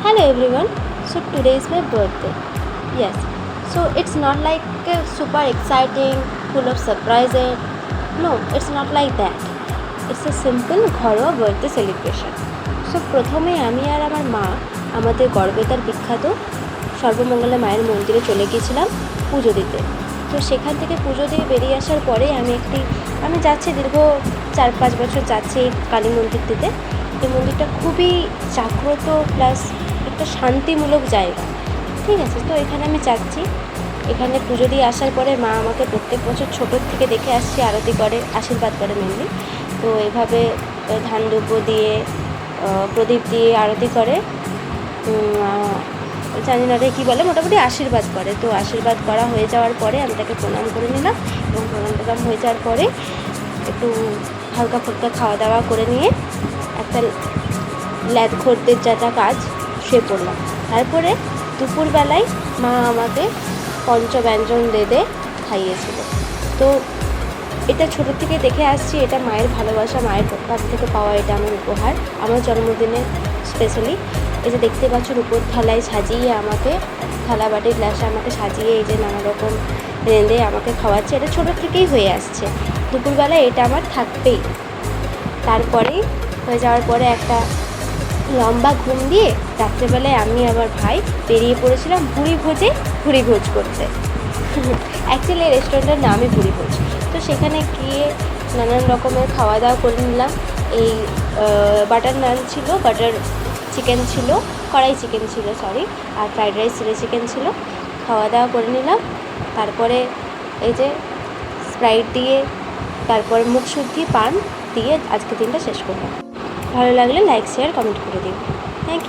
Hello everyone. So today is my birthday. Yes. So it's not like super exciting, full of surprises. No, it's not like that. It's a simple ঘরোয়া birthday celebration. So প্রথমে আমি আর আমার মা আমাদের গড়বেতার বিখ্যাত সর্বমঙ্গলা মায়ের মন্দিরে চলে গিয়েছিলাম পুজো দিতে। তো সেখান থেকে পুজো দিয়ে বেরিয়ে আসার পরে আমি যাচ্ছি দীর্ঘ 4-5 বছর যাচ্ছি কালী মন্দিরটিতে। এই মন্দিরটা খুবই জাগ্রত প্লাস একটা শান্তিমূলক জায়গা, ঠিক আছে। তো এখানে আমি যাচ্ছি, এখানে পুজো দিয়ে আসার পরে মা আমাকে প্রত্যেক বছর ছোটোর থেকে দেখে আসছি আরতি করে, আশীর্বাদ করে মেনলি। তো এভাবে ধান দুব্য দিয়ে প্রদীপ দিয়ে আরতি করে, জানি না রে কী বলে, মোটামুটি আশীর্বাদ করে। তো আশীর্বাদ করা হয়ে যাওয়ার পরে আমি তাকে প্রণাম করে নিলাম এবং প্রণাম হয়ে যাওয়ার পরে একটু হালকা ফুলকা খাওয়া দাওয়া করে নিয়ে একটা ল্যাদ খদ্দের যেটা কাজ শুয়ে পড়লাম। তারপরে দুপুরবেলায় মা আমাকে পঞ্চব্যঞ্জন বেঁধে খাইয়েছিল। তো এটা ছোটো থেকে দেখে আসছি, এটা মায়ের ভালোবাসা, মায়ের কাছ থেকে পাওয়া এটা আমার উপহার, আমার জন্মদিনে স্পেশালি। এই যে দেখতে পাচ্ছেন উপর থালায় সাজিয়ে আমাকে, থালা বাটি গ্লাসে আমাকে সাজিয়ে এই যে নানা রকম রেঁধে আমাকে খাওয়াচ্ছে, এটা ছোটো থেকেই হয়ে আসছে। দুপুরবেলায় এটা আমার থাকবেই। তারপরে হয়ে যাওয়ার পরে একটা লম্বা ঘুম দিয়ে রাত্রেবেলায় আমি আমার ভাই বেরিয়ে পড়েছিলাম ভুড়ি ভোজ করতে। অ্যাকচুয়ালি এই রেস্টুরেন্টের নামই ভুড়ি ভোজ। তো সেখানে গিয়ে নানান রকমের খাওয়া দাওয়া করে নিলাম। এই বাটার নান ছিল, বাটার চিকেন ছিল, কড়াই চিকেন ছিল সরি, আর ফ্রাইড রাইস চিলি চিকেন ছিল। খাওয়া দাওয়া করে নিলাম। তারপরে এই যে স্প্রাইট দিয়ে, তারপর মুখ শুদ্ধি পান দিয়ে আজকে দিনটা শেষ করলাম। ভালো লাগলে লাইক শেয়ার কমেন্ট করে দিন। Thank you.